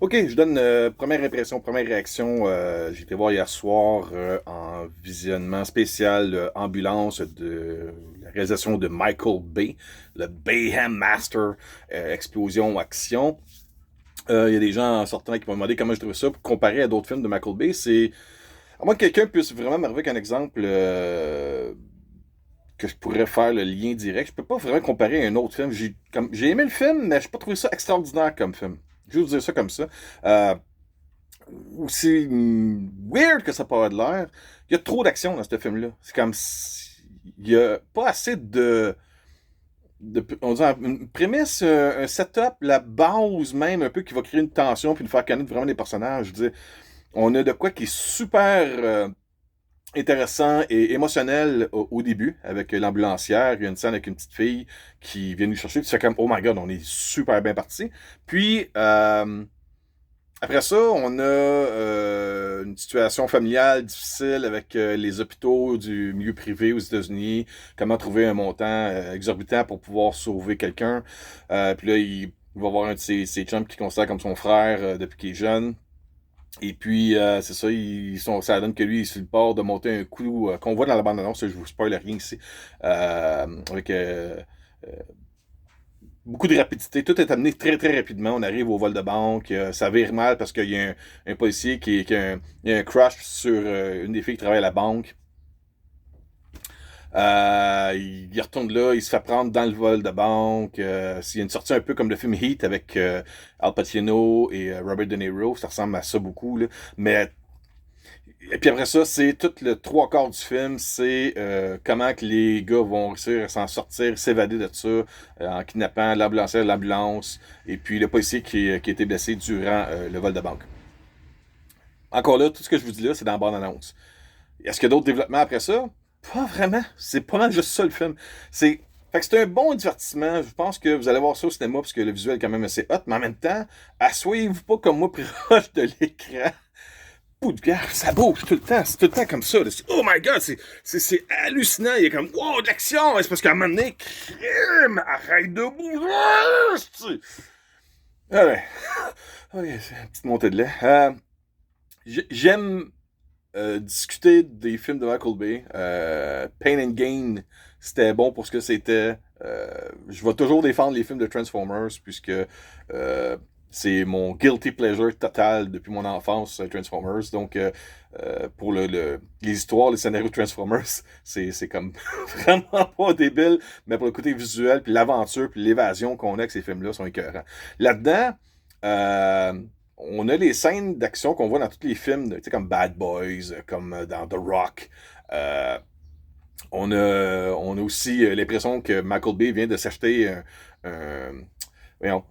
Ok, je donne première impression, première réaction. J'ai été voir hier soir en visionnement spécial Ambulance de la réalisation de Michael Bay, le Bayhem Master, Explosion Action. Il y a des gens en sortant qui m'ont demandé comment je trouvais ça pour comparer à d'autres films de Michael Bay. C'est à moins que quelqu'un puisse vraiment m'arriver avec un exemple que je pourrais faire le lien direct. Je peux pas vraiment comparer à un autre film. J'ai aimé le film, mais je n'ai pas trouvé ça extraordinaire comme film. Je vais vous dire ça comme ça. Euh, Aussi weird que ça peut avoir de l'air, il y a trop d'action dans ce film-là. C'est comme il y a pas assez on dirait une prémisse, un setup, la base même un peu qui va créer une tension puis nous faire connaître vraiment les personnages. Je veux dire, on a de quoi qui est super intéressant et émotionnel au début avec l'ambulancière. Il y a une scène avec une petite fille qui vient nous chercher. Tu fais comme, oh my god, on est super bien parti. Puis, après ça, on a une situation familiale difficile avec les hôpitaux du milieu privé aux États-Unis. Comment trouver un montant exorbitant pour pouvoir sauver quelqu'un. Puis là, il va voir un de ses chums qui considère comme son frère depuis qu'il est jeune. Et puis, c'est ça, ça donne que lui, il est sur le bord de monter un coup qu'on voit dans la bande-annonce. Je vous spoil rien ici. Avec euh, beaucoup de rapidité. Tout est amené très, très rapidement. On arrive au vol de banque. Ça vire mal parce qu'il y a un policier qui a il y a un crush sur une des filles qui travaille à la banque. Il retourne là, il se fait prendre dans le vol de banque. Il y a une sortie un peu comme le film Heat avec Al Pacino et Robert De Niro. Ça ressemble à ça beaucoup, là. Mais et puis après ça, c'est tout le trois quarts du film, c'est comment que les gars vont réussir à s'en sortir, s'évader de ça, en kidnappant l'ambulancière de l'ambulance, et puis le policier qui a été blessé durant le vol de banque. Encore là, tout ce que je vous dis là, c'est dans la bande-annonce. Est-ce qu'il y a d'autres développements après ça? Pas vraiment. C'est pas mal juste ça le film. Fait que c'est un bon divertissement. Je pense que vous allez voir ça au cinéma parce que le visuel est quand même assez hot, mais en même temps, asseyez-vous pas comme moi proche de l'écran. Bout de bière, ça bouge tout le temps. C'est tout le temps comme ça. Là. Oh my god, c'est hallucinant. Il est comme, wow, de l'action. C'est parce qu'à un moment donné, crime, arrête de bouger. Ouais. Ok, c'est une petite montée de lait. J'aime discuter des films de Michael Bay. Pain and Gain, c'était bon pour ce que c'était. Je vais toujours défendre les films de Transformers puisque c'est mon guilty pleasure total depuis mon enfance, Transformers. Donc, pour les histoires, les scénarios de Transformers, c'est comme vraiment pas débile, mais pour le côté visuel, puis l'aventure, puis l'évasion qu'on a avec ces films-là sont écœurants. Là-dedans, euh, on a les scènes d'action qu'on voit dans tous les films, tu sais, comme Bad Boys, comme dans The Rock. Euh, on a aussi l'impression que Michael Bay vient de s'acheter un, voyons,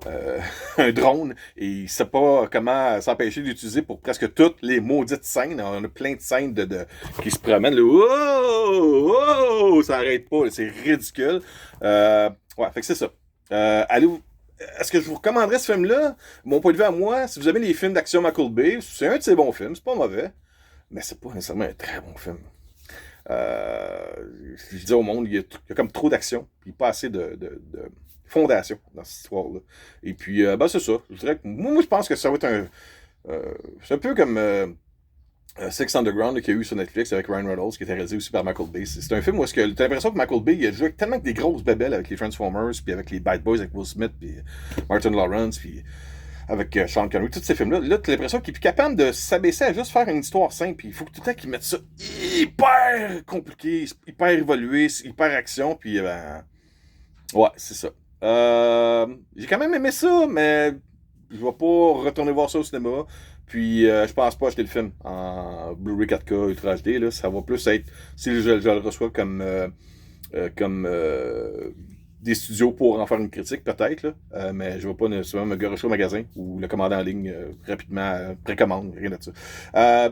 un drone et il ne sait pas comment s'empêcher d'utiliser pour presque toutes les maudites scènes. On a plein de scènes qui se promènent. Là, wow, ça n'arrête pas. C'est ridicule. Ouais, fait que c'est ça. Allez, est-ce que je vous recommanderais ce film-là? Mon point de vue à moi, si vous aimez les films d'action Michael Bay, c'est un de ses bons films, c'est pas mauvais, mais c'est pas nécessairement un très bon film. Je dis au monde, il y a comme trop d'action, puis pas assez de fondation dans cette histoire-là. Et puis, ben, c'est ça. Je dirais que moi, je pense que ça va être c'est un peu comme Six Underground là, qu'il y a eu sur Netflix avec Ryan Reynolds, qui était réalisé aussi par Michael Bay. C'est un film où tu as l'impression que Michael Bay il a joué tellement avec des grosses bébelles avec les Transformers, puis avec les Bad Boys avec Will Smith, puis Martin Lawrence, puis avec Sean Connery, tous ces films-là. Là, tu as l'impression qu'il est capable de s'abaisser à juste faire une histoire simple, puis il faut tout le temps qu'il mette ça hyper compliqué, hyper évolué, hyper action, puis ben. Ouais, c'est ça. J'ai quand même aimé ça, mais je vais pas retourner voir ça au cinéma. Puis je pense pas acheter le film en Blu-ray 4K Ultra HD. Là. Ça va plus être si je le reçois comme des studios pour en faire une critique, peut-être. Là. Mais je vais pas nécessairement me garocher au magasin ou le commander en ligne rapidement, précommande, rien de ça. Euh,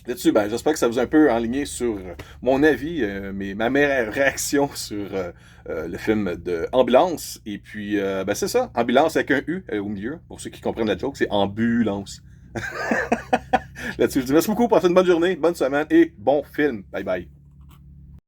Là-dessus, ben, j'espère que ça vous a un peu enligné sur mon avis, ma meilleure réaction sur le film de Ambulance. Et puis, ben, c'est ça, Ambulance avec un U au milieu. Pour ceux qui comprennent la joke, c'est Ambulance. Là-dessus, je vous dis merci beaucoup, passez une bonne journée, bonne semaine et bon film. Bye bye.